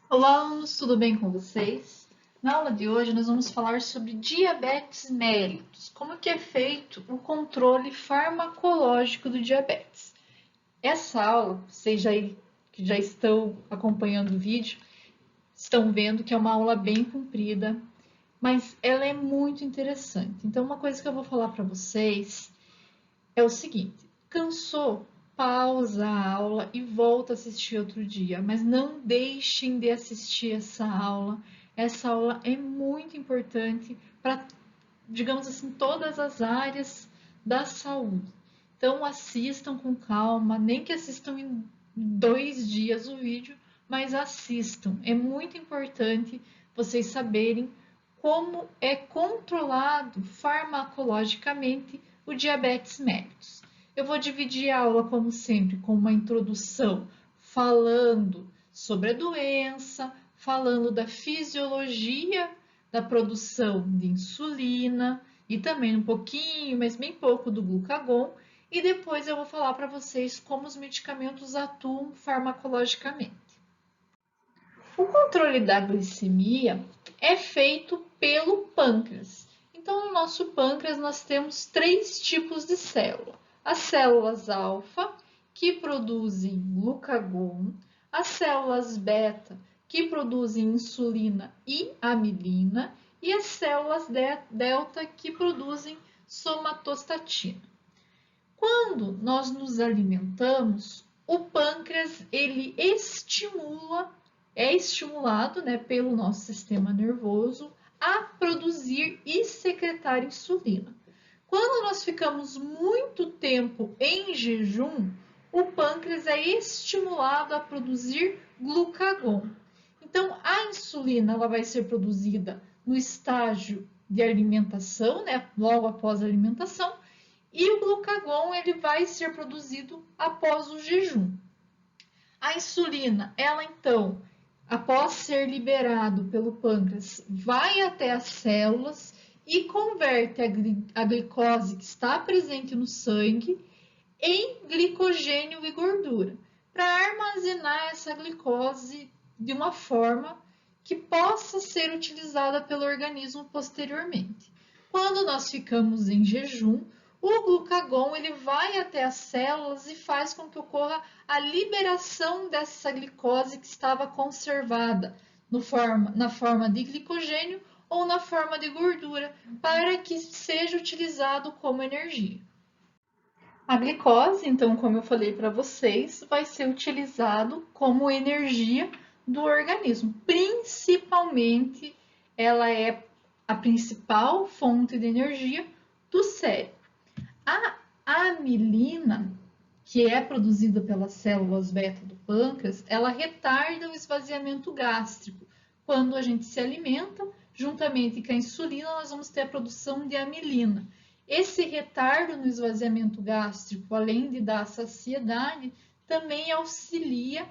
Olá, alunos, tudo bem com vocês? Na aula de hoje nós vamos falar sobre diabetes mellitus, como que é feito o controle farmacológico do diabetes. Essa aula, vocês que já estão acompanhando o vídeo, estão vendo que é uma aula bem comprida, mas ela é muito interessante. Então, uma coisa que eu vou falar para vocês é o seguinte: cansou? Pausa a aula e volta a assistir outro dia, mas não deixem de assistir essa aula. Essa aula é muito importante para, digamos assim, todas as áreas da saúde. Então assistam com calma, nem que assistam em 2 dias o vídeo, mas assistam. É muito importante vocês saberem como é controlado farmacologicamente o diabetes mellitus. Eu vou dividir a aula, como sempre, com uma introdução falando sobre a doença, falando da fisiologia da produção de insulina e também um pouquinho, mas bem pouco, do glucagon. E depois eu vou falar para vocês como os medicamentos atuam farmacologicamente. O controle da glicemia é feito pelo pâncreas. Então, no nosso pâncreas, nós temos 3 tipos de célula: as células alfa, que produzem glucagon, as células beta, que produzem insulina e amilina, e as células delta, que produzem somatostatina. Quando nós nos alimentamos, o pâncreas ele é estimulado, né, pelo nosso sistema nervoso a produzir e secretar insulina. Quando nós ficamos muito tempo em jejum, o pâncreas é estimulado a produzir glucagon. Então, a insulina ela vai ser produzida no estágio de alimentação, né, logo após a alimentação, e o glucagon ele vai ser produzido após o jejum. A insulina, ela então, após ser liberado pelo pâncreas, vai até as células e converte a glicose que está presente no sangue em glicogênio e gordura, para armazenar essa glicose de uma forma que possa ser utilizada pelo organismo posteriormente. Quando nós ficamos em jejum, o glucagon ele vai até as células e faz com que ocorra a liberação dessa glicose que estava conservada na forma de glicogênio ou na forma de gordura, para que seja utilizado como energia. A glicose, então, como eu falei para vocês, vai ser utilizado como energia do organismo. Principalmente, ela é a principal fonte de energia do cérebro. A amilina, que é produzida pelas células beta do pâncreas, ela retarda o esvaziamento gástrico. Quando a gente se alimenta, juntamente com a insulina, nós vamos ter a produção de amilina. Esse retardo no esvaziamento gástrico, além de dar saciedade, também auxilia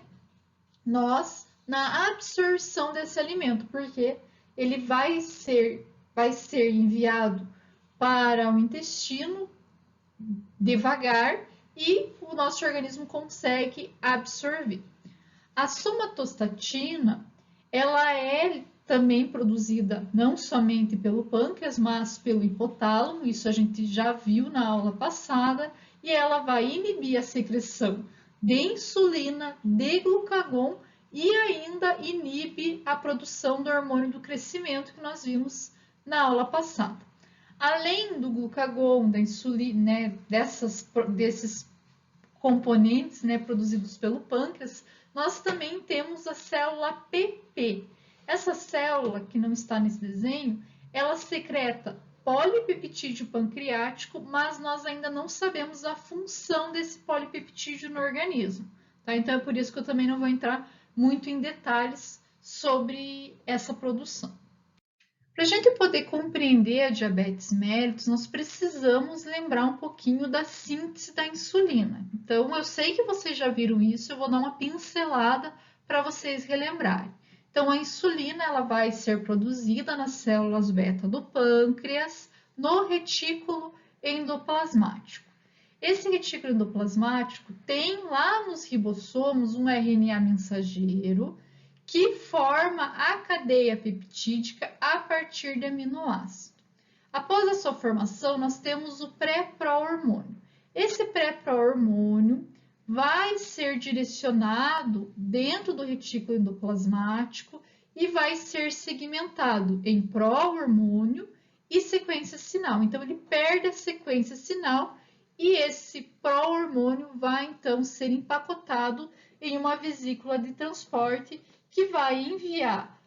nós na absorção desse alimento, porque ele vai ser enviado para o intestino devagar e o nosso organismo consegue absorver. A somatostatina, ela é também produzida não somente pelo pâncreas, mas pelo hipotálamo, isso a gente já viu na aula passada, e ela vai inibir a secreção de insulina, de glucagon e ainda inibe a produção do hormônio do crescimento que nós vimos na aula passada. Além do glucagon, da insulina, né, desses componentes, né, produzidos pelo pâncreas, nós também temos a célula PP. Essa célula, que não está nesse desenho, ela secreta polipeptídeo pancreático, mas nós ainda não sabemos a função desse polipeptídeo no organismo. Tá? Então é por isso que eu também não vou entrar muito em detalhes sobre essa produção. Para a gente poder compreender a diabetes mellitus, nós precisamos lembrar um pouquinho da síntese da insulina. Então, eu sei que vocês já viram isso, eu vou dar uma pincelada para vocês relembrarem. Então, a insulina ela vai ser produzida nas células beta do pâncreas, no retículo endoplasmático. Esse retículo endoplasmático tem lá nos ribossomos um RNA mensageiro que forma a cadeia peptídica a partir de aminoácido. Após a sua formação, nós temos o pré-pró-hormônio. Esse pré-pró-hormônio vai ser direcionado dentro do retículo endoplasmático e vai ser segmentado em pró-hormônio e sequência sinal. Então, ele perde a sequência sinal e esse pró-hormônio vai, então, ser empacotado em uma vesícula de transporte que vai enviar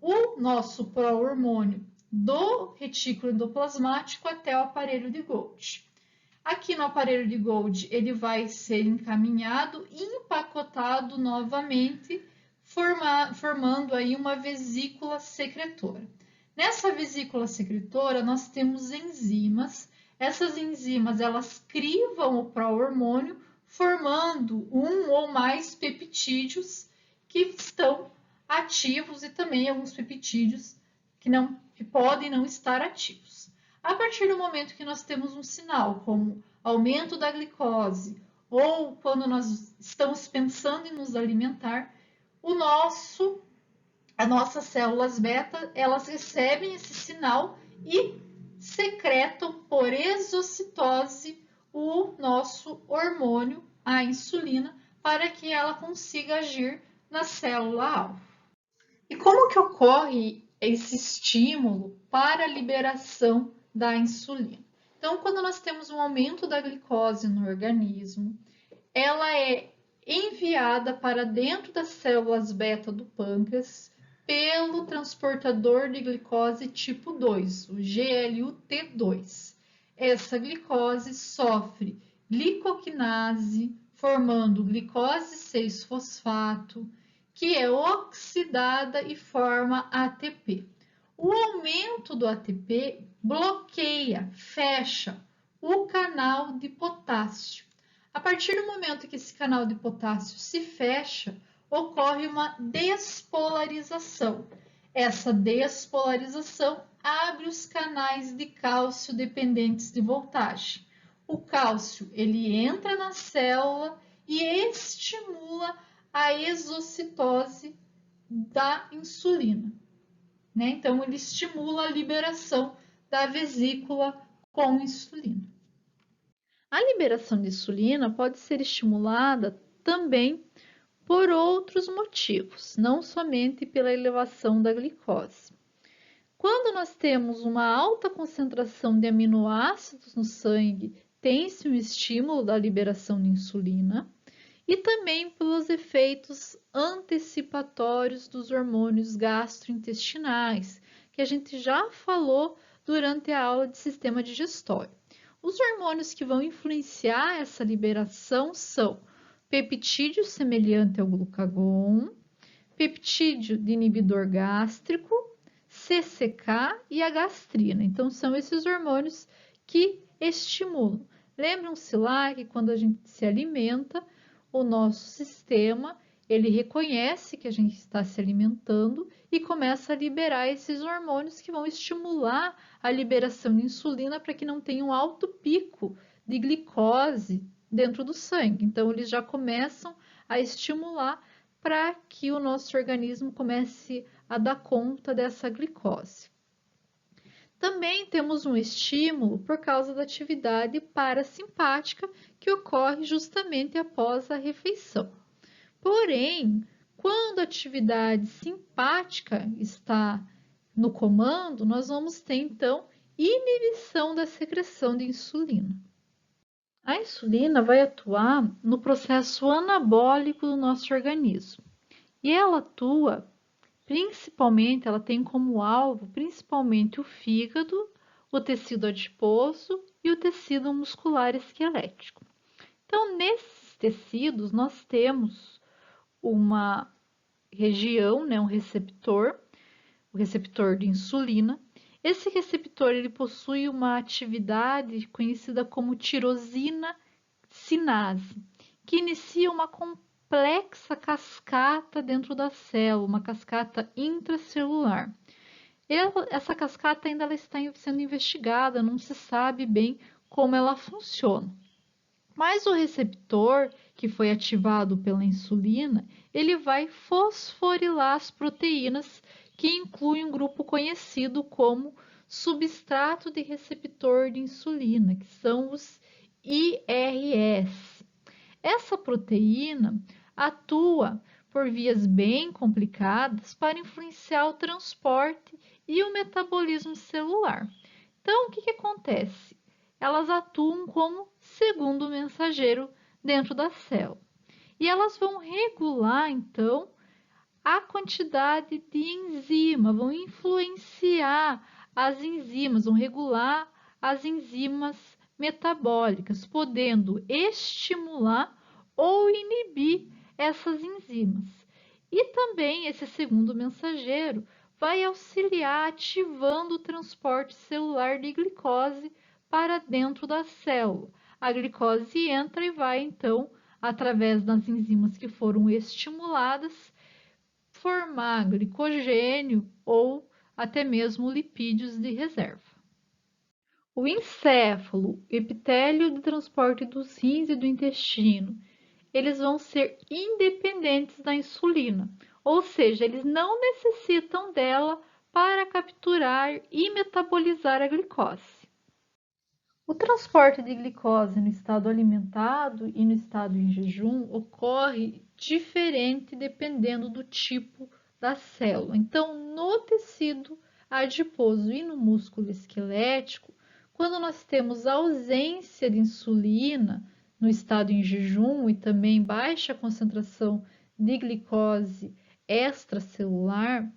o nosso pró-hormônio do retículo endoplasmático até o aparelho de Golgi. Aqui no aparelho de Golgi, ele vai ser encaminhado e empacotado novamente, formando aí uma vesícula secretora. Nessa vesícula secretora, nós temos enzimas. Essas enzimas, elas crivam o pró-hormônio, formando um ou mais peptídeos que estão ativos e também alguns peptídeos que podem não estar ativos. A partir do momento que nós temos um sinal, como aumento da glicose, ou quando nós estamos pensando em nos alimentar, as nossas células beta, elas recebem esse sinal e secretam por exocitose o nosso hormônio, a insulina, para que ela consiga agir na célula-alvo. E como que ocorre esse estímulo para a liberação da insulina? Então, quando nós temos um aumento da glicose no organismo, ela é enviada para dentro das células beta do pâncreas pelo transportador de glicose tipo 2, o GLUT2. Essa glicose sofre glicoquinase, formando glicose 6-fosfato, que é oxidada e forma ATP. O aumento do ATP bloqueia, fecha o canal de potássio. A partir do momento que esse canal de potássio se fecha, ocorre uma despolarização. Essa despolarização abre os canais de cálcio dependentes de voltagem. O cálcio, ele entra na célula e estimula a exocitose da insulina, né? Então, ele estimula a liberação da vesícula com insulina. A liberação de insulina pode ser estimulada também por outros motivos, não somente pela elevação da glicose. Quando nós temos uma alta concentração de aminoácidos no sangue, tem-se um estímulo da liberação de insulina e também pelos efeitos antecipatórios dos hormônios gastrointestinais, que a gente já falou durante a aula de sistema digestório. Os hormônios que vão influenciar essa liberação são peptídeo semelhante ao glucagon, peptídeo de inibidor gástrico, CCK e a gastrina. Então, são esses hormônios que estimulam. Lembram-se lá que quando a gente se alimenta, o nosso sistema, ele reconhece que a gente está se alimentando e começa a liberar esses hormônios que vão estimular a liberação de insulina para que não tenha um alto pico de glicose dentro do sangue. Então, eles já começam a estimular para que o nosso organismo comece a dar conta dessa glicose. Também temos um estímulo por causa da atividade parasimpática que ocorre justamente após a refeição. Porém, quando a atividade simpática está no comando, nós vamos ter então inibição da secreção de insulina. A insulina vai atuar no processo anabólico do nosso organismo e ela atua principalmente, ela tem como alvo principalmente o fígado, o tecido adiposo e o tecido muscular esquelético. Então, nesses tecidos, nós temos uma região, né, um receptor, o receptor de insulina. Esse receptor ele possui uma atividade conhecida como tirosina sinase, que inicia uma complexa cascata dentro da célula, uma cascata intracelular. Essa cascata ainda está sendo investigada, não se sabe bem como ela funciona. Mas o receptor, que foi ativado pela insulina, ele vai fosforilar as proteínas que incluem um grupo conhecido como substrato de receptor de insulina, que são os IRS. Essa proteína atua por vias bem complicadas para influenciar o transporte e o metabolismo celular. Então, o que acontece? Elas atuam como segundo mensageiro dentro da célula. E elas vão regular, então, a quantidade de enzima, vão influenciar as enzimas, vão regular as enzimas metabólicas, podendo estimular ou inibir essas enzimas. E também esse segundo mensageiro vai auxiliar ativando o transporte celular de glicose para dentro da célula. A glicose entra e vai, então, através das enzimas que foram estimuladas, formar glicogênio ou até mesmo lipídios de reserva. O encéfalo, epitélio de transporte dos rins e do intestino, eles vão ser independentes da insulina, ou seja, eles não necessitam dela para capturar e metabolizar a glicose. O transporte de glicose no estado alimentado e no estado em jejum ocorre diferente dependendo do tipo da célula. Então, no tecido adiposo e no músculo esquelético, quando nós temos ausência de insulina no estado em jejum e também baixa concentração de glicose extracelular,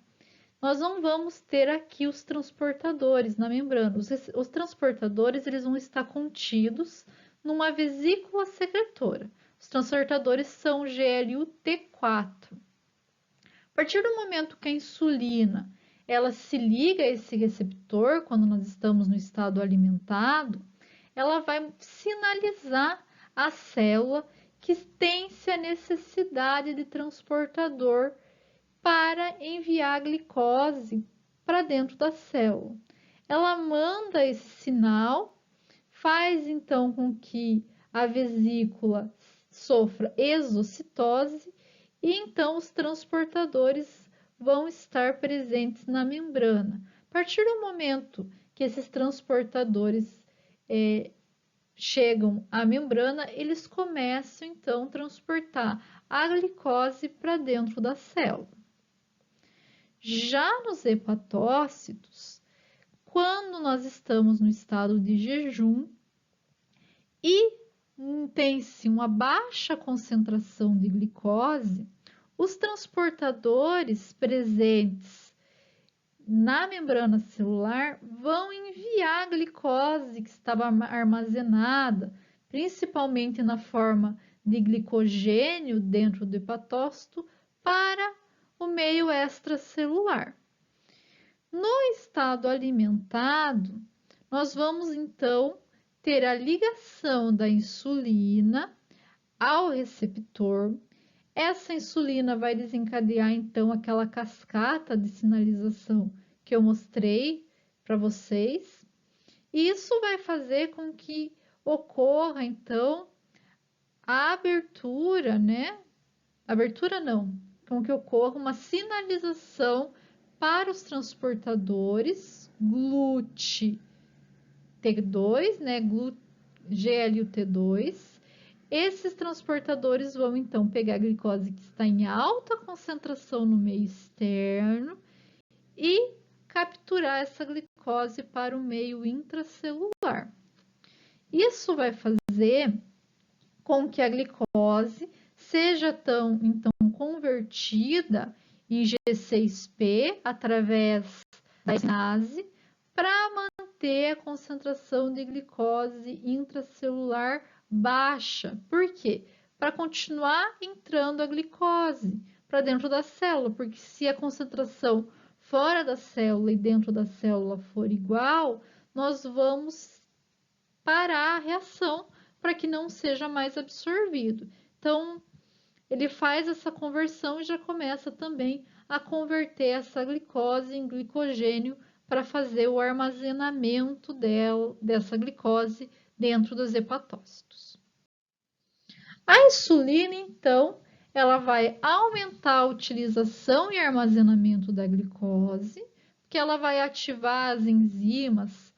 nós não vamos ter aqui os transportadores na membrana. Os transportadores eles vão estar contidos numa vesícula secretora. Os transportadores são GLUT4. A partir do momento que a insulina ela se liga a esse receptor, quando nós estamos no estado alimentado, ela vai sinalizar à célula que tem-se a necessidade de transportador para enviar a glicose para dentro da célula. Ela manda esse sinal, faz então com que a vesícula sofra exocitose e então os transportadores vão estar presentes na membrana. A partir do momento que esses transportadores chegam à membrana, eles começam então a transportar a glicose para dentro da célula. Já nos hepatócitos, quando nós estamos no estado de jejum e tem-se uma baixa concentração de glicose, os transportadores presentes na membrana celular vão enviar a glicose que estava armazenada, principalmente na forma de glicogênio dentro do hepatócito, para o meio extracelular. No estado alimentado, nós vamos então ter a ligação da insulina ao receptor. Essa insulina vai desencadear então aquela cascata de sinalização que eu mostrei para vocês. E isso vai fazer com que ocorra então a abertura, né? Abertura não, com que ocorra uma sinalização para os transportadores GLUT2, né, GLUT2. Esses transportadores vão então pegar a glicose que está em alta concentração no meio externo e capturar essa glicose para o meio intracelular. Isso vai fazer com que a glicose seja então convertida em G6P através da estanase para manter a concentração de glicose intracelular baixa. Por quê? Para continuar entrando a glicose para dentro da célula, porque se a concentração fora da célula e dentro da célula for igual, nós vamos parar a reação para que não seja mais absorvido. Então, ele faz essa conversão e já começa também a converter essa glicose em glicogênio para fazer o armazenamento dessa glicose dentro dos hepatócitos. A insulina, então, ela vai aumentar a utilização e armazenamento da glicose, que ela vai ativar as enzimas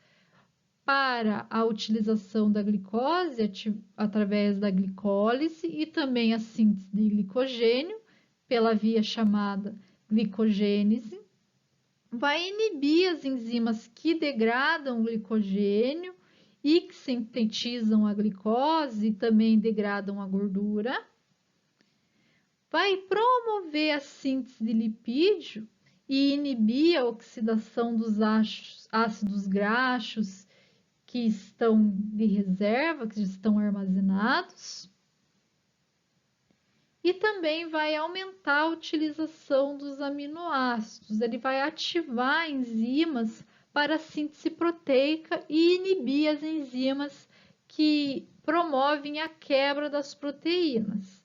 para a utilização da glicose através da glicólise e também a síntese de glicogênio pela via chamada glicogênese. Vai inibir as enzimas que degradam o glicogênio e que sintetizam a glicose e também degradam a gordura. Vai promover a síntese de lipídio e inibir a oxidação dos ácidos graxos que estão de reserva, que estão armazenados. E também vai aumentar a utilização dos aminoácidos. Ele vai ativar enzimas para a síntese proteica e inibir as enzimas que promovem a quebra das proteínas.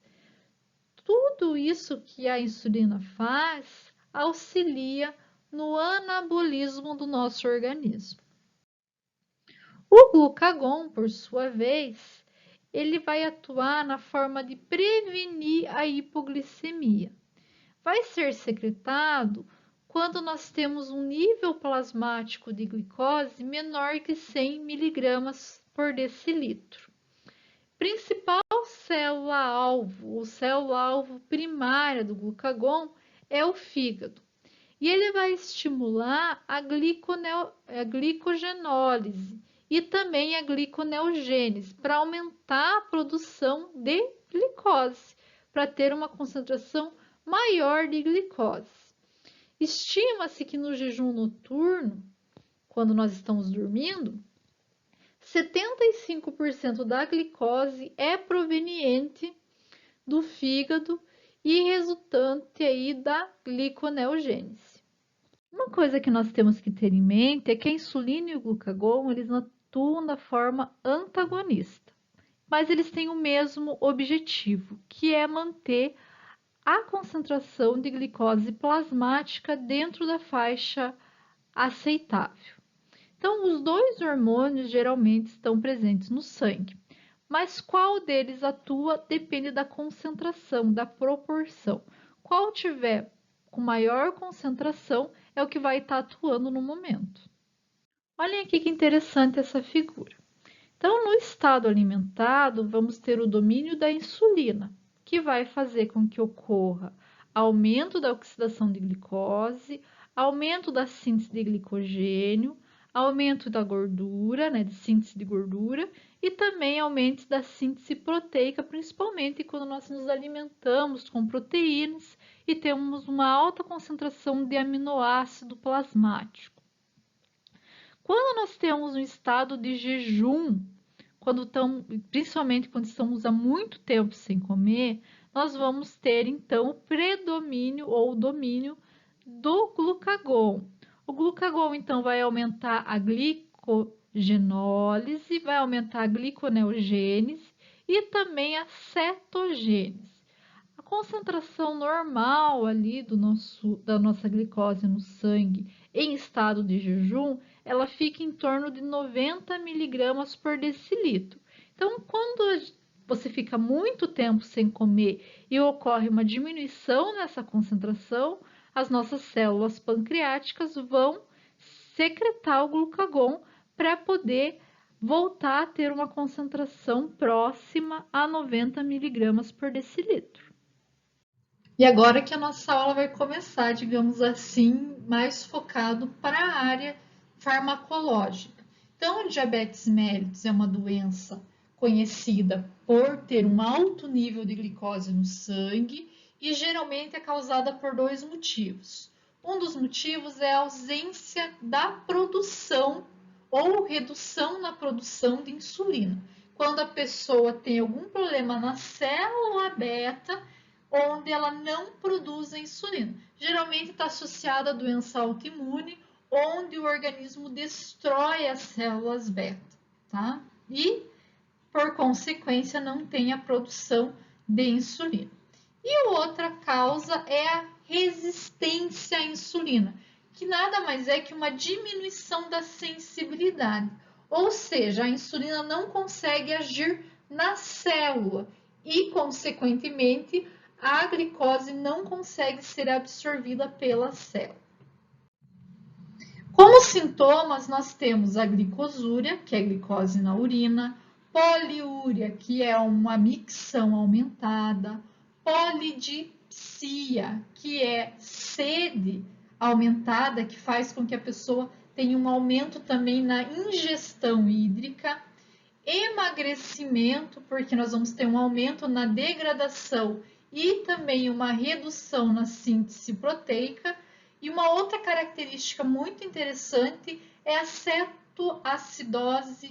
Tudo isso que a insulina faz auxilia no anabolismo do nosso organismo. O glucagon, por sua vez, ele vai atuar na forma de prevenir a hipoglicemia. Vai ser secretado quando nós temos um nível plasmático de glicose menor que 100 mg por decilitro. Principal célula-alvo, ou célula-alvo primária do glucagon é o fígado. E ele vai estimular a glicogenólise e também a gliconeogênese para aumentar a produção de glicose, para ter uma concentração maior de glicose. Estima-se que no jejum noturno, quando nós estamos dormindo, 75% da glicose é proveniente do fígado e resultante aí da gliconeogênese. Uma coisa que nós temos que ter em mente é que a insulina e o glucagon, eles atuam da forma antagonista, mas eles têm o mesmo objetivo, que é manter a concentração de glicose plasmática dentro da faixa aceitável. Então, os dois hormônios geralmente estão presentes no sangue, mas qual deles atua depende da concentração, da proporção. Qual tiver com maior concentração é o que vai estar atuando no momento. Olhem aqui que interessante essa figura. Então, no estado alimentado, vamos ter o domínio da insulina, que vai fazer com que ocorra aumento da oxidação de glicose, aumento da síntese de glicogênio, aumento da gordura, de síntese de gordura, e também aumento da síntese proteica, principalmente quando nós nos alimentamos com proteínas e temos uma alta concentração de aminoácido plasmático. Quando nós temos um estado de jejum, principalmente quando estamos há muito tempo sem comer, nós vamos ter então o predomínio ou o domínio do glucagon. O glucagon então vai aumentar a glicogenólise, vai aumentar a gliconeogênese e também a cetogênese. A concentração normal ali da nossa glicose no sangue em estado de jejum, ela fica em torno de 90 mg por decilitro. Então, quando você fica muito tempo sem comer e ocorre uma diminuição nessa concentração, as nossas células pancreáticas vão secretar o glucagon para poder voltar a ter uma concentração próxima a 90 mg por decilitro. E agora que a nossa aula vai começar, digamos assim, mais focado para a área farmacológica. Então, o diabetes mellitus é uma doença conhecida por ter um alto nível de glicose no sangue e geralmente é causada por dois motivos. Um dos motivos é a ausência da produção ou redução na produção de insulina. Quando a pessoa tem algum problema na célula beta, onde ela não produz a insulina. Geralmente está associada à doença autoimune, onde o organismo destrói as células beta, tá? E, por consequência, não tem a produção de insulina. E a outra causa é a resistência à insulina, que nada mais é que uma diminuição da sensibilidade. Ou seja, a insulina não consegue agir na célula e, consequentemente, a glicose não consegue ser absorvida pela célula. Como sintomas, nós temos a glicosúria, que é a glicose na urina, poliúria, que é uma micção aumentada, polidipsia, que é sede aumentada, que faz com que a pessoa tenha um aumento também na ingestão hídrica, emagrecimento, porque nós vamos ter um aumento na degradação e também uma redução na síntese proteica. E uma outra característica muito interessante é a cetoacidose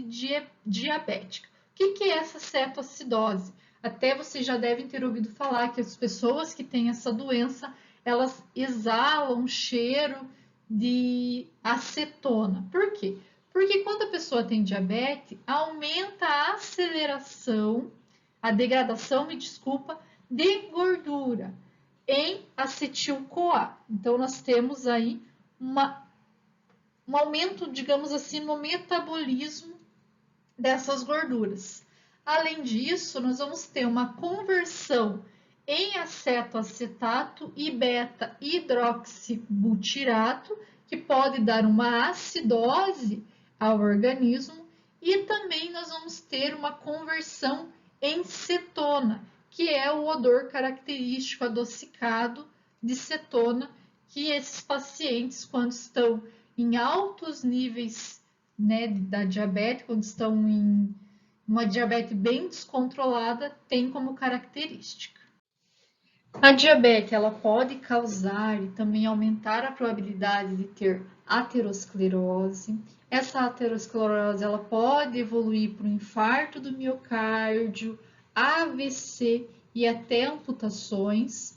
diabética. O que é essa cetoacidose? Até vocês já devem ter ouvido falar que as pessoas que têm essa doença, elas exalam um cheiro de acetona. Por quê? Porque quando a pessoa tem diabetes, aumenta a aceleração, a degradação, de gordura em acetil-CoA. Então, nós temos aí um aumento, digamos assim, no metabolismo dessas gorduras. Além disso, nós vamos ter uma conversão em acetoacetato e beta-hidroxibutirato, que pode dar uma acidose ao organismo, e também nós vamos ter uma conversão em cetona, que é o odor característico adocicado de cetona, que esses pacientes, quando estão em altos níveis, né, da diabetes, quando estão em uma diabetes bem descontrolada, tem como característica. A diabetes, ela pode causar e também aumentar a probabilidade de ter aterosclerose. Essa aterosclerose, ela pode evoluir para o infarto do miocárdio, AVC e até amputações.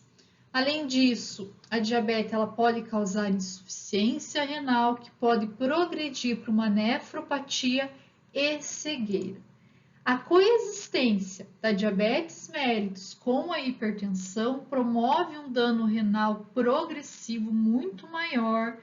Além disso, a diabetes, ela pode causar insuficiência renal, que pode progredir para uma nefropatia e cegueira. A coexistência da diabetes mellitus com a hipertensão promove um dano renal progressivo muito maior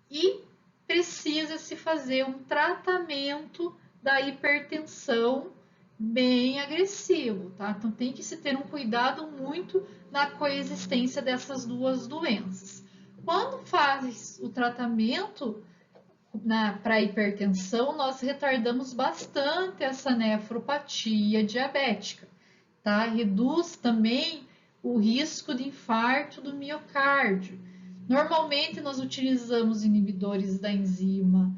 e precisa-se fazer um tratamento da hipertensão bem agressivo, tá? Então tem que se ter um cuidado muito na coexistência dessas duas doenças. Quando faz o tratamento para hipertensão, nós retardamos bastante essa nefropatia diabética, tá? Reduz também o risco de infarto do miocárdio. Normalmente, nós utilizamos inibidores da enzima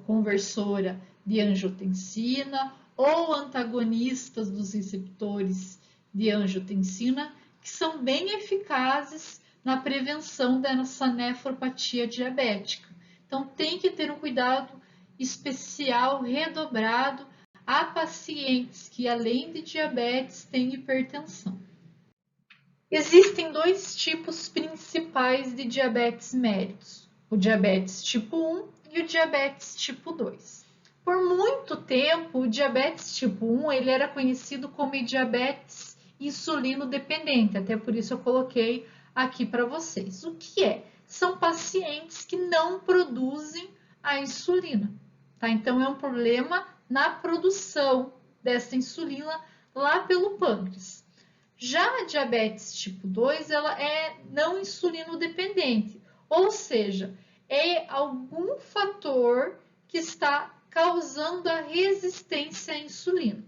conversora de angiotensina ou antagonistas dos receptores de angiotensina, que são bem eficazes na prevenção dessa nefropatia diabética. Então, tem que ter um cuidado especial, redobrado, a pacientes que, além de diabetes, têm hipertensão. Existem dois tipos principais de diabetes mellitus, o diabetes tipo 1 e o diabetes tipo 2. Por muito tempo, o diabetes tipo 1 ele era conhecido como diabetes insulino dependente, até por isso eu coloquei aqui para vocês. O que é? São pacientes que não produzem a insulina, tá? Então, é um problema na produção dessa insulina lá pelo pâncreas. Já a diabetes tipo 2, ela é não insulino dependente, ou seja, é algum fator que está causando a resistência à insulina.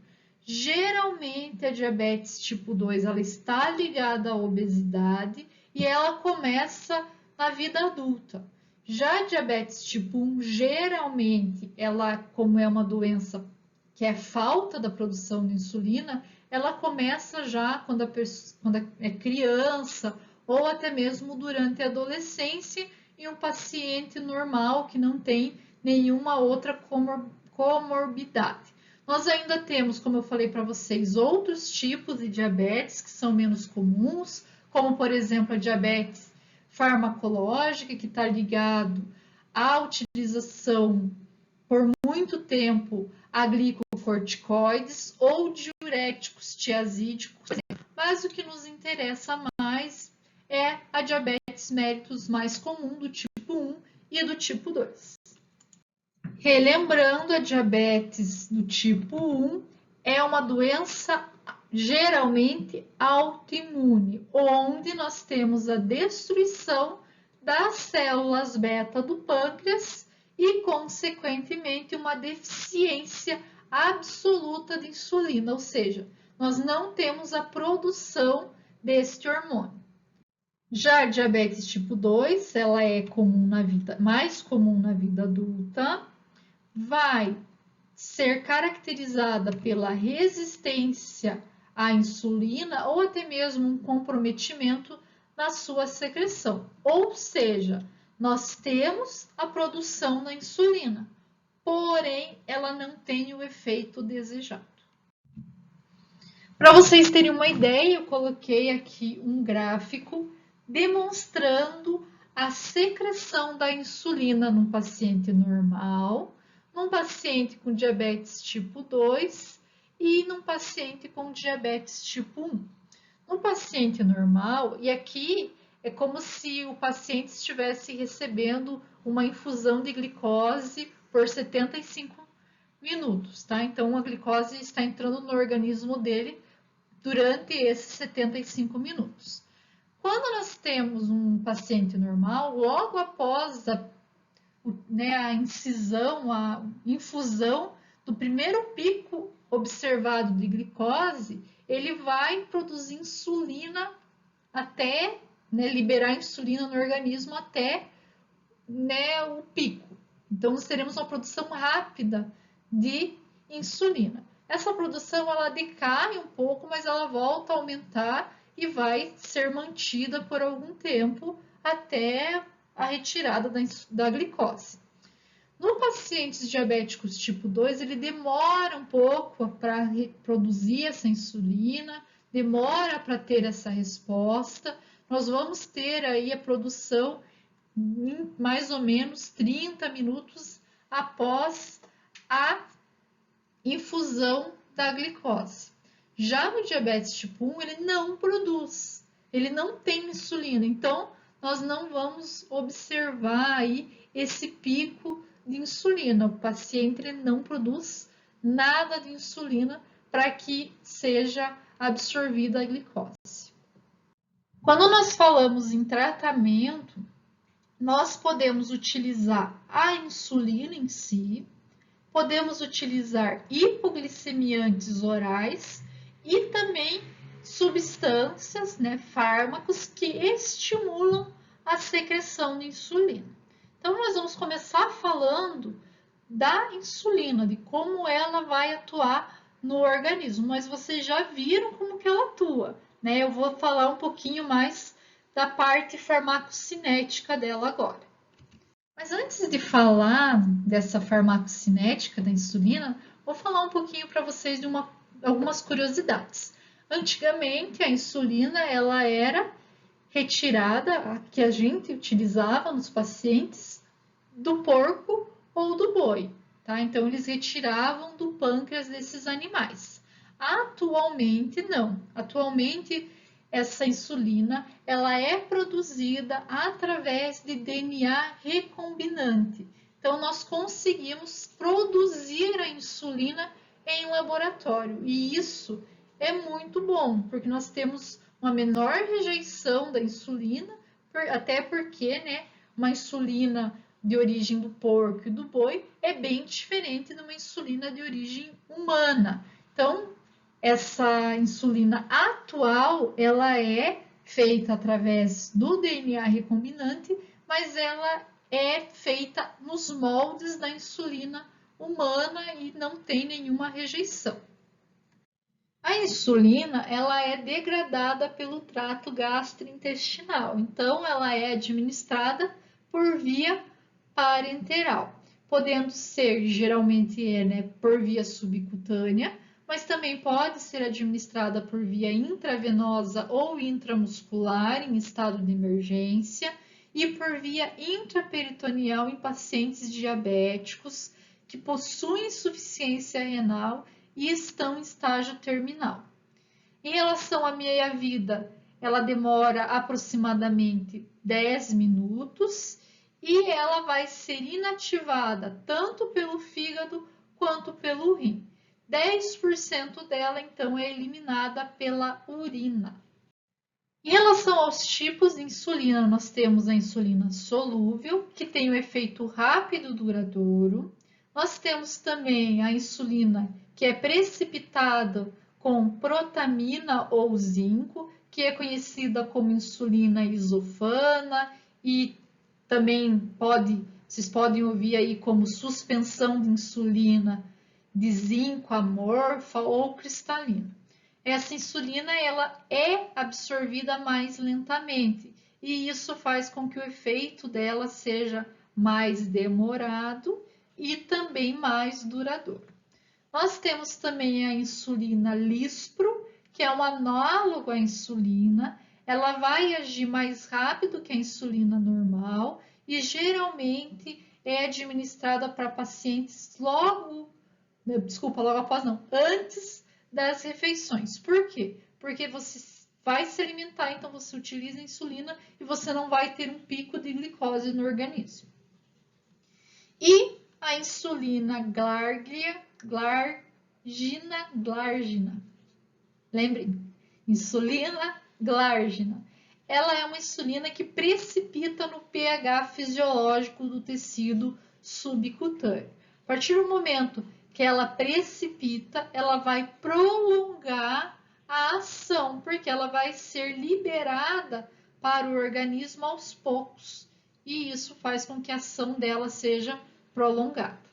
Geralmente, a diabetes tipo 2, ela está ligada à obesidade e ela começa na vida adulta. Já a diabetes tipo 1, geralmente, ela, como é uma doença que é falta da produção de insulina, ela começa já quando é criança ou até mesmo durante a adolescência em um paciente normal que não tem nenhuma outra comorbidade. Nós ainda temos, como eu falei para vocês, outros tipos de diabetes que são menos comuns, como por exemplo a diabetes farmacológica, que está ligado à utilização por muito tempo a glicocorticoides ou diuréticos tiazídicos, mas o que nos interessa mais é a diabetes mellitus mais comum do tipo 1 e do tipo 2. Relembrando, a diabetes do tipo 1 é uma doença geralmente autoimune, onde nós temos a destruição das células beta do pâncreas e, consequentemente, uma deficiência absoluta de insulina, ou seja, nós não temos a produção deste hormônio. Já a diabetes tipo 2, ela é comum na vida, mais comum na vida adulta, vai ser caracterizada pela resistência à insulina ou até mesmo um comprometimento na sua secreção. Ou seja, nós temos a produção da insulina, porém ela não tem o efeito desejado. Para vocês terem uma ideia, eu coloquei aqui um gráfico demonstrando a secreção da insulina num paciente normal, num paciente com diabetes tipo 2 e num paciente com diabetes tipo 1. No paciente normal, e aqui é como se o paciente estivesse recebendo uma infusão de glicose por 75 minutos, tá? Então a glicose está entrando no organismo dele durante esses 75 minutos. Quando nós temos um paciente normal, logo após a incisão, a infusão do primeiro pico observado de glicose, ele vai produzir insulina até liberar insulina no organismo até o pico. Então, nós teremos uma produção rápida de insulina. Essa produção ela decai um pouco, mas ela volta a aumentar e vai ser mantida por algum tempo até a retirada da glicose. No pacientes diabéticos tipo 2, ele demora um pouco para produzir essa insulina, demora para ter essa resposta. Nós vamos ter aí a produção em mais ou menos 30 minutos após a infusão da glicose. Já no diabetes tipo 1, ele não produz, ele não tem insulina, então nós não vamos observar aí esse pico de insulina. O paciente ele não produz nada de insulina para que seja absorvida a glicose. Quando nós falamos em tratamento, nós podemos utilizar a insulina em si, podemos utilizar hipoglicemiantes orais e também substâncias, fármacos que estimulam a secreção de insulina. Então, nós vamos começar falando da insulina, de como ela vai atuar no organismo, mas vocês já viram como que ela atua, né? Eu vou falar um pouquinho mais da parte farmacocinética dela agora. Mas antes de falar dessa farmacocinética da insulina, vou falar um pouquinho para vocês de algumas curiosidades. Antigamente, a insulina ela era retirada, a que a gente utilizava nos pacientes, do porco ou do boi, tá? Então, eles retiravam do pâncreas desses animais. Atualmente, não. Atualmente, essa insulina ela é produzida através de DNA recombinante. Então, nós conseguimos produzir a insulina em um laboratório. E isso é muito bom, porque nós temos uma menor rejeição da insulina, até porque, uma insulina de origem do porco e do boi é bem diferente de uma insulina de origem humana. Então, essa insulina atual, ela é feita através do DNA recombinante, mas ela é feita nos moldes da insulina humana e não tem nenhuma rejeição. A insulina, ela é degradada pelo trato gastrointestinal, então ela é administrada por via parenteral, podendo ser geralmente por via subcutânea, mas também pode ser administrada por via intravenosa ou intramuscular em estado de emergência e por via intraperitoneal em pacientes diabéticos que possuem insuficiência renal e estão em estágio terminal. Em relação à meia-vida, ela demora aproximadamente 10 minutos e ela vai ser inativada tanto pelo fígado quanto pelo rim. 10% dela, então, é eliminada pela urina. Em relação aos tipos de insulina, nós temos a insulina solúvel, que tem um efeito rápido e duradouro. Nós temos também a insulina que é precipitada com protamina ou zinco, que é conhecida como insulina isofana e também vocês podem ouvir aí como suspensão de insulina de zinco amorfa ou cristalina. Essa insulina ela é absorvida mais lentamente e isso faz com que o efeito dela seja mais demorado e também mais duradouro. Nós temos também a insulina lispro, que é um análogo à insulina. Ela vai agir mais rápido que a insulina normal e geralmente é administrada para pacientes logo após não, antes das refeições. Por quê? Porque você vai se alimentar, então você utiliza a insulina e você não vai ter um pico de glicose no organismo. E a insulina glargina. Lembrem, insulina glargina. Ela é uma insulina que precipita no pH fisiológico do tecido subcutâneo. A partir do momento que ela precipita, ela vai prolongar a ação, porque ela vai ser liberada para o organismo aos poucos. E isso faz com que a ação dela seja prolongada.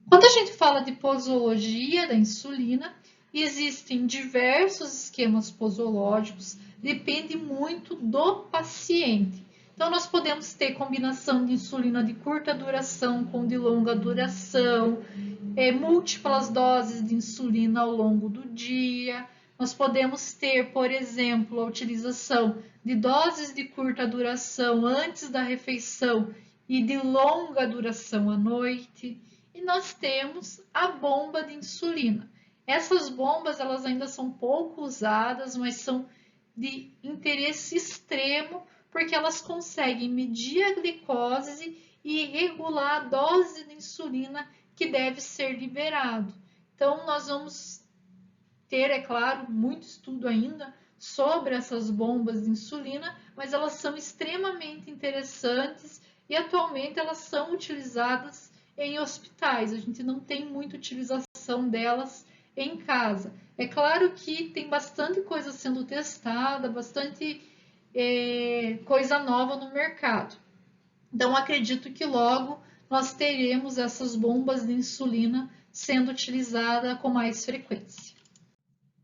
Quando a gente fala de posologia da insulina, existem diversos esquemas posológicos, depende muito do paciente. Então, nós podemos ter combinação de insulina de curta duração com de longa duração, múltiplas doses de insulina ao longo do dia. Nós podemos ter, por exemplo, a utilização de doses de curta duração antes da refeição e de longa duração à noite. E nós temos a bomba de insulina. Essas bombas elas ainda são pouco usadas, mas são de interesse extremo porque elas conseguem medir a glicose e regular a dose de insulina que deve ser liberado. Então, nós vamos ter, é claro, muito estudo ainda sobre essas bombas de insulina, mas elas são extremamente interessantes e atualmente elas são utilizadas em hospitais. A gente não tem muita utilização delas em casa. É claro que tem bastante coisa sendo testada, bastante coisa nova no mercado. Então, acredito que logo nós teremos essas bombas de insulina sendo utilizadas com mais frequência.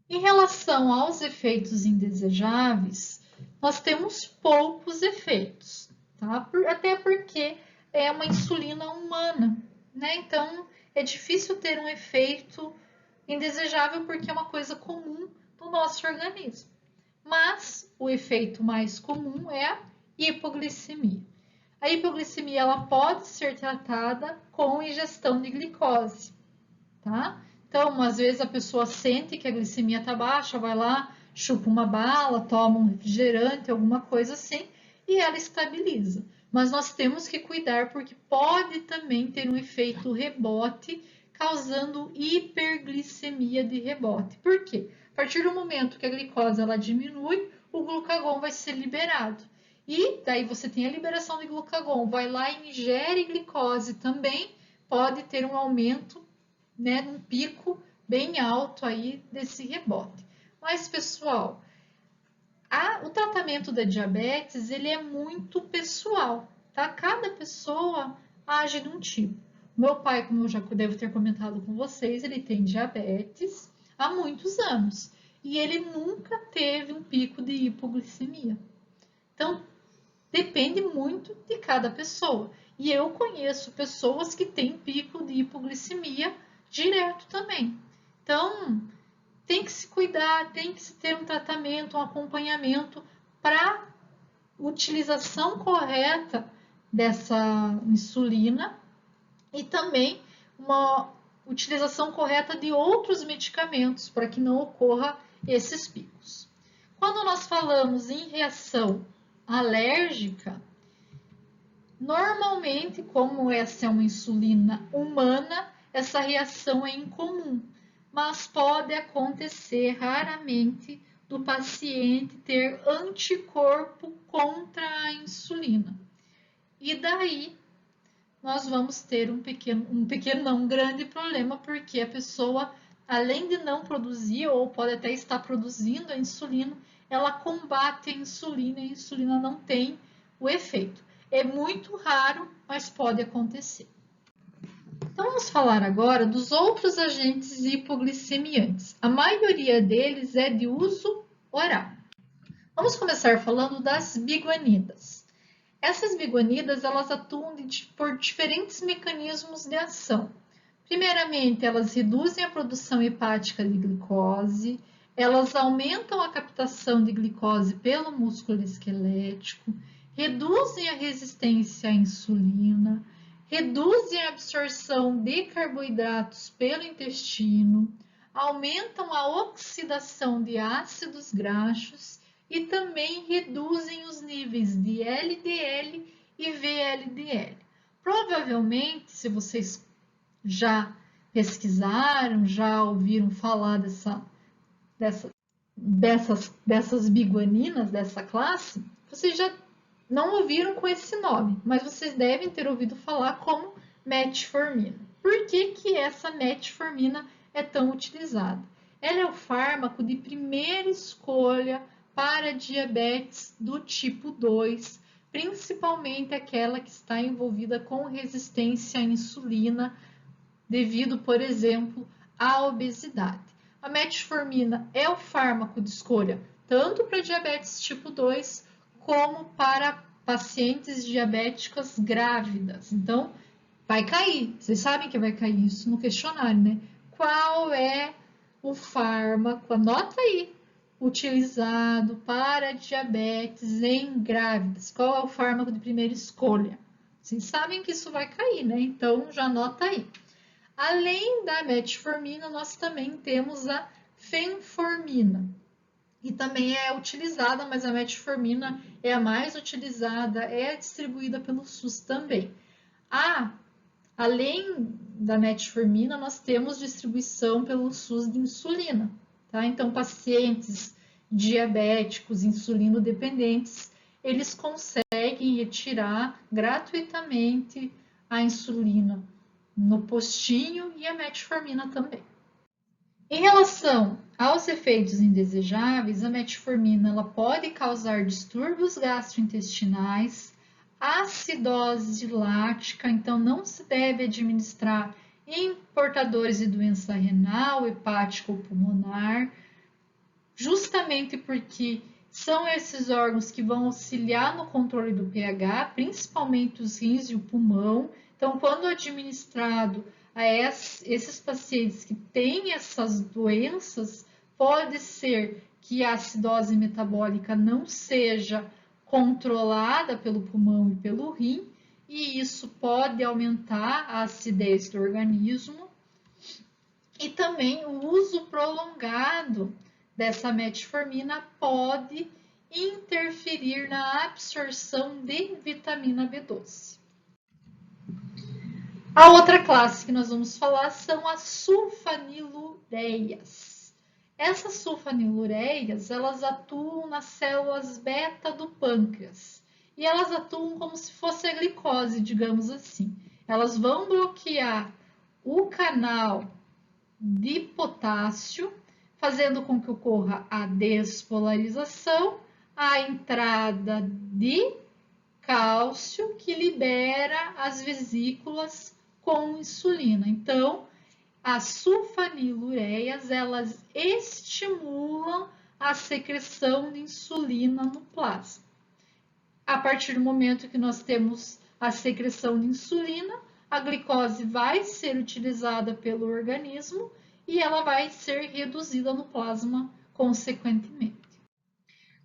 Em relação aos efeitos indesejáveis, nós temos poucos efeitos, tá? Até porque é uma insulina humana, né? Então, é difícil ter um efeito indesejável porque é uma coisa comum no nosso organismo. Mas o efeito mais comum é a hipoglicemia. A hipoglicemia ela pode ser tratada com ingestão de glicose, tá? Então, às vezes a pessoa sente que a glicemia está baixa, vai lá, chupa uma bala, toma um refrigerante, alguma coisa assim, e ela estabiliza. Mas nós temos que cuidar porque pode também ter um efeito rebote, causando hiperglicemia de rebote. Por quê? A partir do momento que a glicose ela diminui, o glucagon vai ser liberado. E daí você tem a liberação de glucagon, vai lá e ingere glicose também, pode ter um aumento, né, um pico bem alto aí desse rebote. Mas, pessoal, o tratamento da diabetes, ele é muito pessoal, tá? Cada pessoa age de um tipo. Meu pai, como eu já devo ter comentado com vocês, ele tem diabetes há muitos anos e ele nunca teve um pico de hipoglicemia. Então, depende muito de cada pessoa. E eu conheço pessoas que têm pico de hipoglicemia direto também. Então, tem que se cuidar, tem que se ter um tratamento, um acompanhamento para utilização correta dessa insulina e também uma utilização correta de outros medicamentos para que não ocorra esses picos. Quando nós falamos em reação alérgica, normalmente, como essa é uma insulina humana, essa reação é incomum, mas pode acontecer raramente do paciente ter anticorpo contra a insulina. E daí nós vamos ter um grande problema, porque a pessoa, além de não produzir, ou pode até estar produzindo a insulina, ela combate a insulina e a insulina não tem o efeito. É muito raro, mas pode acontecer. Então, vamos falar agora dos outros agentes hipoglicemiantes. A maioria deles é de uso oral. Vamos começar falando das biguanidas. Essas biguanidas, elas atuam por diferentes mecanismos de ação. Primeiramente, elas reduzem a produção hepática de glicose, elas aumentam a captação de glicose pelo músculo esquelético, reduzem a resistência à insulina, reduzem a absorção de carboidratos pelo intestino, aumentam a oxidação de ácidos graxos e também reduzem os níveis de LDL e VLDL. Provavelmente, se vocês já pesquisaram, já ouviram falar dessas biguaninas, dessa classe, vocês já não ouviram com esse nome, mas vocês devem ter ouvido falar como metformina. Por que essa metformina é tão utilizada? Ela é o fármaco de primeira escolha para diabetes do tipo 2, principalmente aquela que está envolvida com resistência à insulina, devido, por exemplo, à obesidade. A metformina é o fármaco de escolha tanto para diabetes tipo 2 como para pacientes diabéticas grávidas. Então, vai cair. Vocês sabem que vai cair isso no questionário, né? Qual é o fármaco? Anota aí. Utilizado para diabetes em grávidas. Qual é o fármaco de primeira escolha? Vocês sabem que isso vai cair, né? Então, já anota aí. Além da metformina, nós também temos a fenformina, e também é utilizada, mas a metformina é a mais utilizada, é distribuída pelo SUS também. Além da metformina, nós temos distribuição pelo SUS de insulina, tá? Então, pacientes diabéticos, insulino-dependentes, eles conseguem retirar gratuitamente a insulina no postinho e a metformina também. Em relação aos efeitos indesejáveis, a metformina ela pode causar distúrbios gastrointestinais, acidose lática, então não se deve administrar em portadores de doença renal, hepática ou pulmonar, justamente porque são esses órgãos que vão auxiliar no controle do pH, principalmente os rins e o pulmão. Então, quando administrado a esses pacientes que têm essas doenças, pode ser que a acidose metabólica não seja controlada pelo pulmão e pelo rim, e isso pode aumentar a acidez do organismo. E também o uso prolongado dessa metformina pode interferir na absorção de vitamina B12. A outra classe que nós vamos falar são as sulfanilureias. Essas sulfanilureias, elas atuam nas células beta do pâncreas e elas atuam como se fosse a glicose, digamos assim. Elas vão bloquear o canal de potássio, fazendo com que ocorra a despolarização, a entrada de cálcio que libera as vesículas com insulina. Então, as sulfanilureias, elas estimulam a secreção de insulina no plasma. A partir do momento que nós temos a secreção de insulina, a glicose vai ser utilizada pelo organismo e ela vai ser reduzida no plasma consequentemente.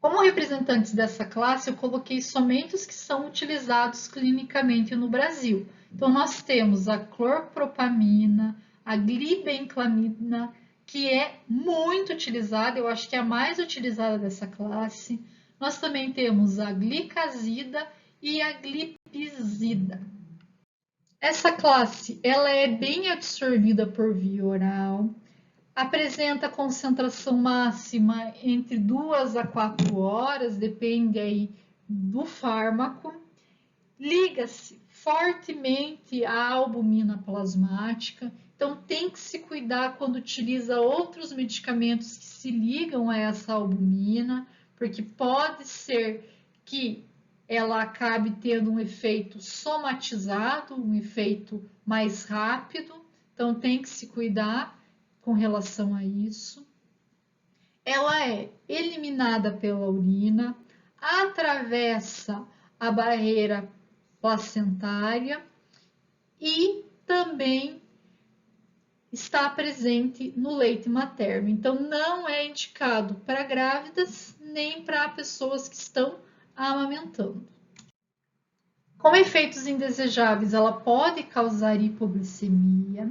Como representantes dessa classe, eu coloquei somente os que são utilizados clinicamente no Brasil. Então, nós temos a clorpropamina, a glibenclamida, que é muito utilizada, eu acho que é a mais utilizada dessa classe. Nós também temos a glicazida e a glipizida. Essa classe, ela é bem absorvida por via oral, apresenta concentração máxima entre 2 a 4 horas, depende aí do fármaco, liga-se fortemente à albumina plasmática, então tem que se cuidar quando utiliza outros medicamentos que se ligam a essa albumina, porque pode ser que ela acabe tendo um efeito somatizado, um efeito mais rápido, então tem que se cuidar com relação a isso. Ela é eliminada pela urina, atravessa a barreira placentária e também está presente no leite materno. Então, não é indicado para grávidas nem para pessoas que estão amamentando. Com efeitos indesejáveis, ela pode causar hipoglicemia,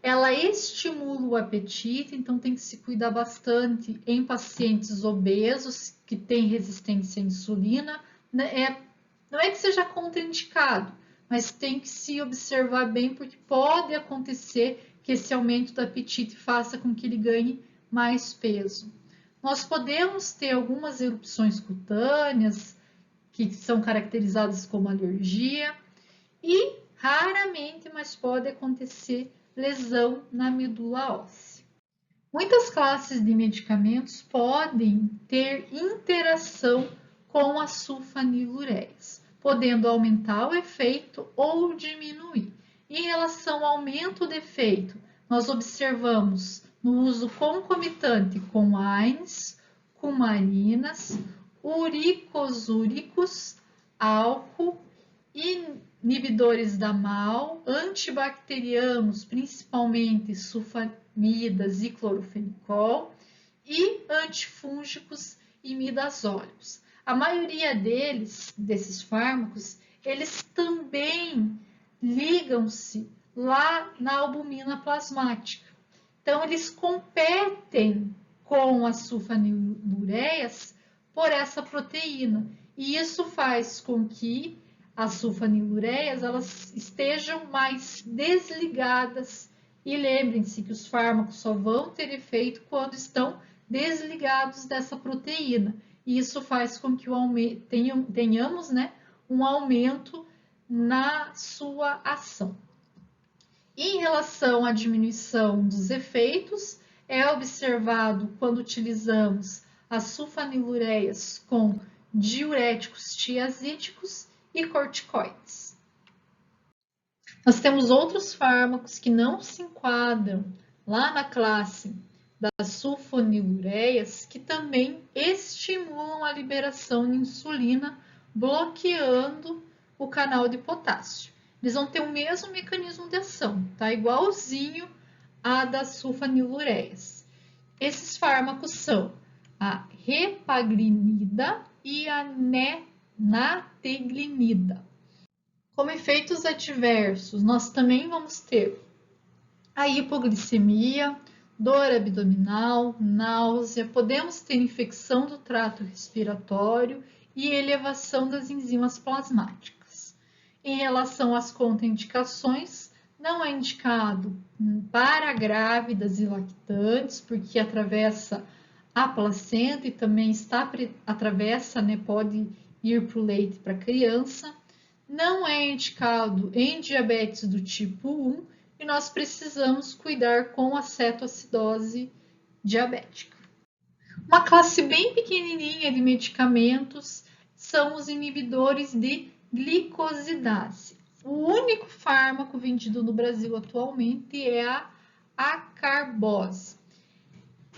ela estimula o apetite, então tem que se cuidar bastante em pacientes obesos que têm resistência à insulina. Não é que seja contraindicado, mas tem que se observar bem, porque pode acontecer que esse aumento do apetite faça com que ele ganhe mais peso. Nós podemos ter algumas erupções cutâneas, que são caracterizadas como alergia, e raramente, mas pode acontecer lesão na medula óssea. Muitas classes de medicamentos podem ter interação com as sulfanilureias, podendo aumentar o efeito ou diminuir. Em relação ao aumento do efeito, nós observamos no uso concomitante com AINES, cumarinas, uricosúricos, álcool, inibidores da MAO, antibacterianos, principalmente sulfamidas e clorofenicol, e antifúngicos e imidazólicos. A maioria desses fármacos, eles também ligam-se lá na albumina plasmática. Então, eles competem com as sulfanilureias por essa proteína. E isso faz com que as sulfanilureias elas estejam mais desligadas. E lembrem-se que os fármacos só vão ter efeito quando estão desligados dessa proteína. E isso faz com que tenhamos, né, um aumento na sua ação. Em relação à diminuição dos efeitos, é observado quando utilizamos as sulfanilureias com diuréticos tiazídicos e corticoides. Nós temos outros fármacos que não se enquadram lá na classe das sulfonilureias, que também estimulam a liberação de insulina, bloqueando o canal de potássio. Eles vão ter o mesmo mecanismo de ação, tá? Igualzinho a das sulfanilureias. Esses fármacos são a repaglinida e a nateglinida. Como efeitos adversos, nós também vamos ter a hipoglicemia, dor abdominal, náusea, podemos ter infecção do trato respiratório e elevação das enzimas plasmáticas. Em relação às contraindicações, não é indicado para grávidas e lactantes, porque atravessa a placenta e também atravessa, né, pode ir para o leite para a criança. Não é indicado em diabetes do tipo 1 e nós precisamos cuidar com a cetoacidose diabética. Uma classe bem pequenininha de medicamentos são os inibidores de glicosidase. O único fármaco vendido no Brasil atualmente é a acarbose.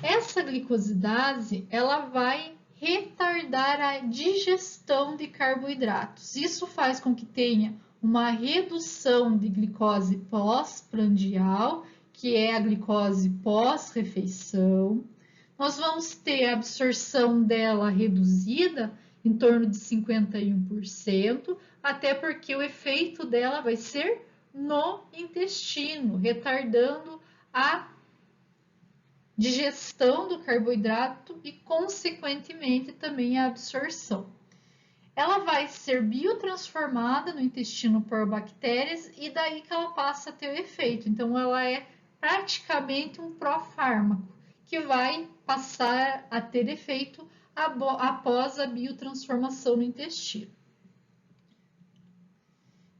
Essa glicosidase, ela vai retardar a digestão de carboidratos. Isso faz com que tenha uma redução de glicose pós-prandial, que é a glicose pós-refeição. Nós vamos ter a absorção dela reduzida em torno de 51%, até porque o efeito dela vai ser no intestino, retardando a digestão do carboidrato e, consequentemente, também a absorção. ela vai ser biotransformada no intestino por bactérias e daí que ela passa a ter o efeito. Então, ela é praticamente um profármaco que vai passar a ter efeito após a biotransformação no intestino.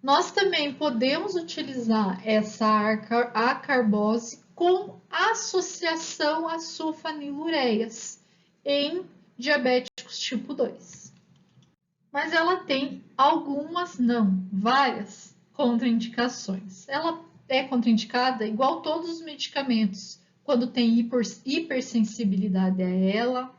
Nós também podemos utilizar essa acarbose com associação a sulfanilureias em diabéticos tipo 2. Mas ela tem algumas, não, várias contraindicações. Ela é contraindicada igual todos os medicamentos, quando tem hipersensibilidade a ela.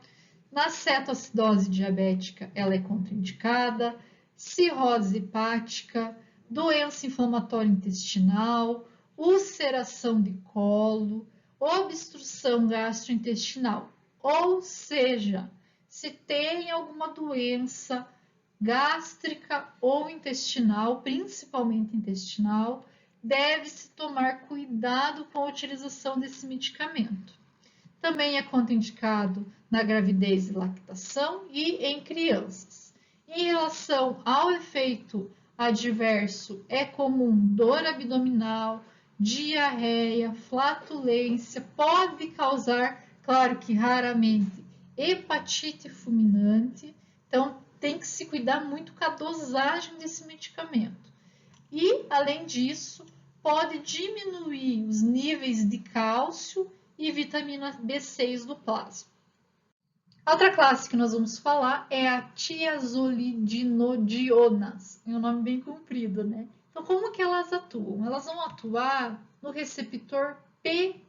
Na cetoacidose diabética, ela é contraindicada, cirrose hepática, doença inflamatória intestinal, ulceração de colo, obstrução gastrointestinal. Ou seja, se tem alguma doença gástrica ou intestinal, principalmente intestinal, deve-se tomar cuidado com a utilização desse medicamento. Também é contraindicado na gravidez e lactação e em crianças. Em relação ao efeito adverso, é comum dor abdominal, diarreia, flatulência, pode causar, claro que raramente, hepatite fulminante. Então, tem que se cuidar muito com a dosagem desse medicamento. E, além disso, pode diminuir os níveis de cálcio e vitamina B6 do plasma. Outra classe que nós vamos falar é a tiazolidinodionas. É um nome bem comprido, né? Então, como que elas atuam? Elas vão atuar no receptor PPRAY,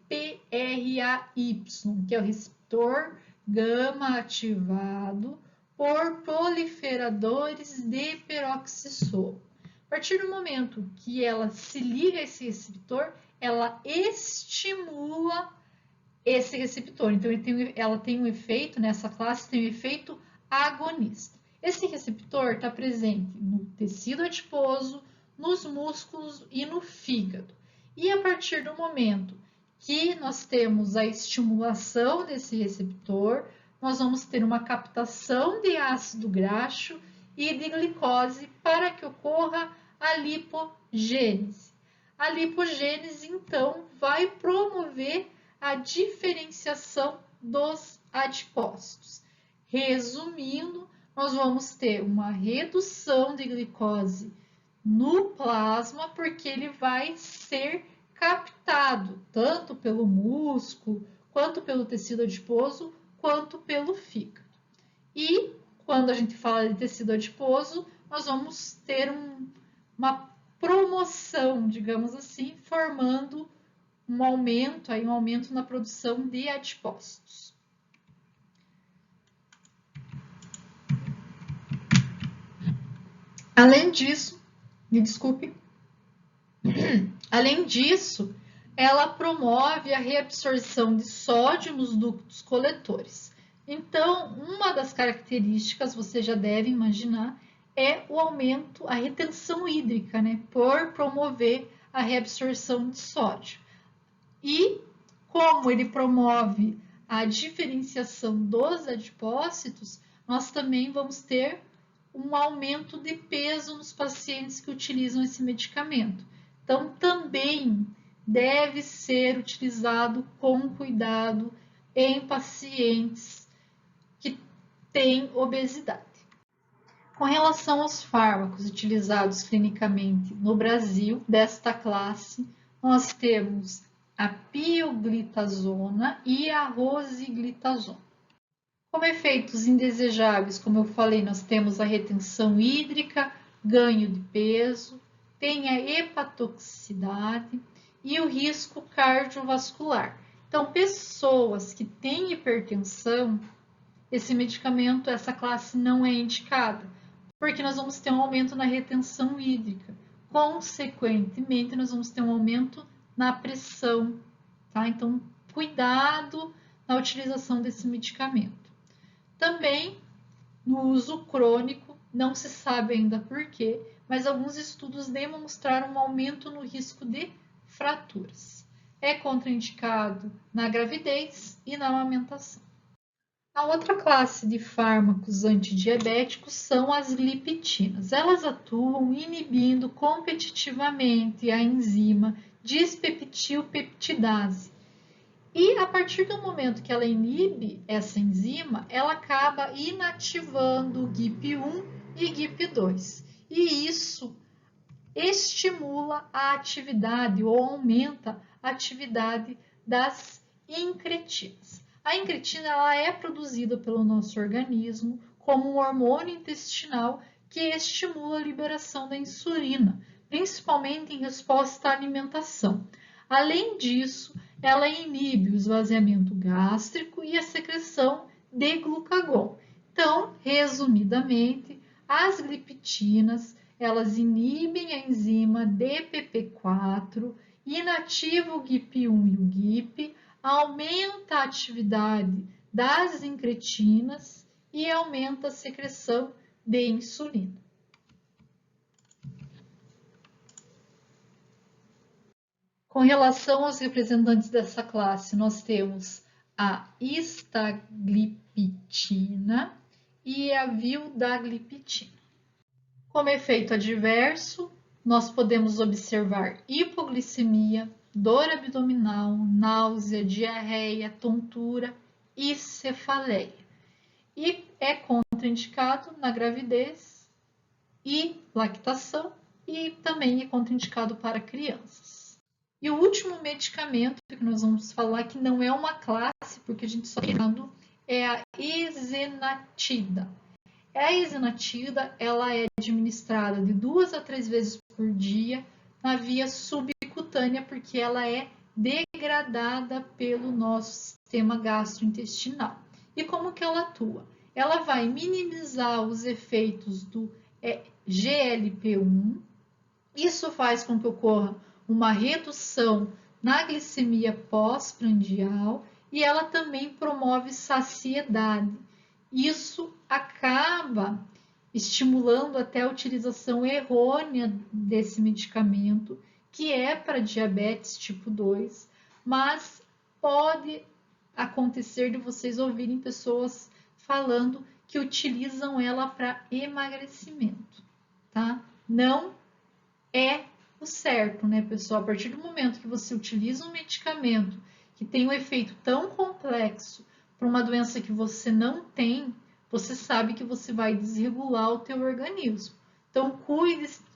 que é o receptor gama ativado por proliferadores de peroxissoma. A partir do momento que ela se liga a esse receptor, ela estimula esse receptor. Então, ela tem um efeito, nessa classe, tem um efeito agonista. Esse receptor está presente no tecido adiposo, nos músculos e no fígado. E a partir do momento que nós temos a estimulação desse receptor, nós vamos ter uma captação de ácido graxo e de glicose para que ocorra a lipogênese. A lipogênese, então, vai promover a diferenciação dos adipócitos. Resumindo, nós vamos ter uma redução de glicose no plasma, porque ele vai ser captado tanto pelo músculo, quanto pelo tecido adiposo, quanto pelo fígado. E quando a gente fala de tecido adiposo, nós vamos ter uma promoção, digamos assim, formando um aumento na produção de adipócitos. Além disso, ela promove a reabsorção de sódio nos ductos coletores. Então, uma das características, você já deve imaginar, é o aumento, a retenção hídrica, né, por promover a reabsorção de sódio. E como ele promove a diferenciação dos adipócitos, nós também vamos ter um aumento de peso nos pacientes que utilizam esse medicamento. Então, também deve ser utilizado com cuidado em pacientes que têm obesidade. Com relação aos fármacos utilizados clinicamente no Brasil, desta classe, nós temos a pioglitazona e a rosiglitazona. Como efeitos indesejáveis, como eu falei, nós temos a retenção hídrica, ganho de peso, tem a hepatotoxicidade e o risco cardiovascular. Então, pessoas que têm hipertensão, esse medicamento, essa classe não é indicada, porque nós vamos ter um aumento na retenção hídrica. Consequentemente, nós vamos ter um aumento na pressão, tá? Então, cuidado na utilização desse medicamento. Também, no uso crônico, não se sabe ainda por quê, mas alguns estudos demonstraram um aumento no risco de fraturas. É contraindicado na gravidez e na amamentação. A outra classe de fármacos antidiabéticos são as gliptinas. Elas atuam inibindo competitivamente a enzima dispeptilpeptidase. E a partir do momento que ela inibe essa enzima, ela acaba inativando o GIP1 e GIP2. E isso estimula a atividade ou aumenta a atividade das incretinas. A incretina ela é produzida pelo nosso organismo como um hormônio intestinal que estimula a liberação da insulina, principalmente em resposta à alimentação. Além disso, ela inibe o esvaziamento gástrico e a secreção de glucagon. Então, resumidamente, as gliptinas elas inibem a enzima DPP4, inativam o GIP1 e o GIP, aumenta a atividade das incretinas e aumenta a secreção de insulina. Com relação aos representantes dessa classe, nós temos a istagliptina e a vildagliptina. Como efeito adverso, nós podemos observar hipoglicemia, dor abdominal, náusea, diarreia, tontura e cefaleia. E é contraindicado na gravidez e lactação e também é contraindicado para crianças. E o último medicamento que nós vamos falar, que não é uma classe, porque a gente só está falando, é a isenatida. A isenatida ela é administrada de 2 a 3 vezes por dia na via subcutânea, porque ela é degradada pelo nosso sistema gastrointestinal. E como que ela atua? Ela vai minimizar os efeitos do GLP-1. Isso faz com que ocorra uma redução na glicemia pós-prandial e ela também promove saciedade. Isso acaba estimulando até a utilização errônea desse medicamento, que é para diabetes tipo 2, mas pode acontecer de vocês ouvirem pessoas falando que utilizam ela para emagrecimento, tá? Não é o certo, né, pessoal? A partir do momento que você utiliza um medicamento que tem um efeito tão complexo para uma doença que você não tem, você sabe que você vai desregular o teu organismo. Então,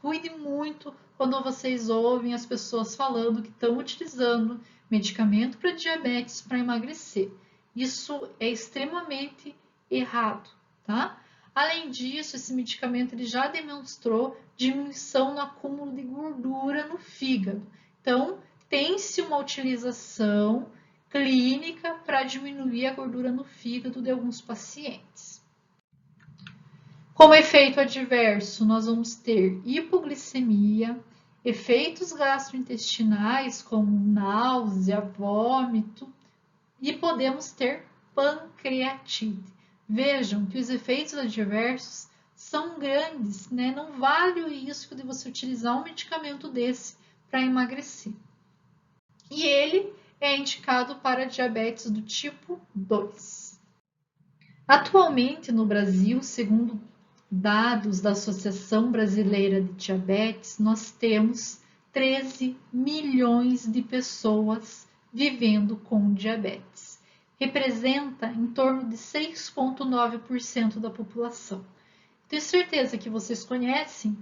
cuide muito quando vocês ouvem as pessoas falando que estão utilizando medicamento para diabetes para emagrecer. Isso é extremamente errado, tá? Além disso, esse medicamento ele já demonstrou diminuição no acúmulo de gordura no fígado. Então, tem-se uma utilização clínica para diminuir a gordura no fígado de alguns pacientes. Como efeito adverso, nós vamos ter hipoglicemia, efeitos gastrointestinais como náusea, vômito e podemos ter pancreatite. Vejam que os efeitos adversos são grandes, né? Não vale o risco de você utilizar um medicamento desse para emagrecer. E ele é indicado para diabetes do tipo 2. Atualmente no Brasil, segundo dados da Associação Brasileira de Diabetes, nós temos 13 milhões de pessoas vivendo com diabetes. Representa em torno de 6,9% da população. Tenho certeza que vocês conhecem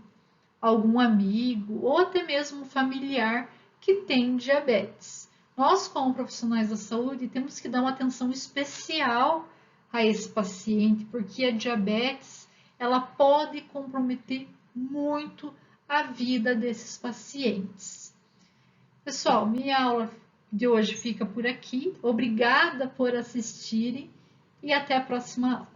algum amigo ou até mesmo um familiar que tem diabetes. Nós, como profissionais da saúde, temos que dar uma atenção especial a esse paciente, porque a diabetes ela pode comprometer muito a vida desses pacientes. Pessoal, minha aula de hoje fica por aqui. Obrigada por assistirem e até a próxima aula.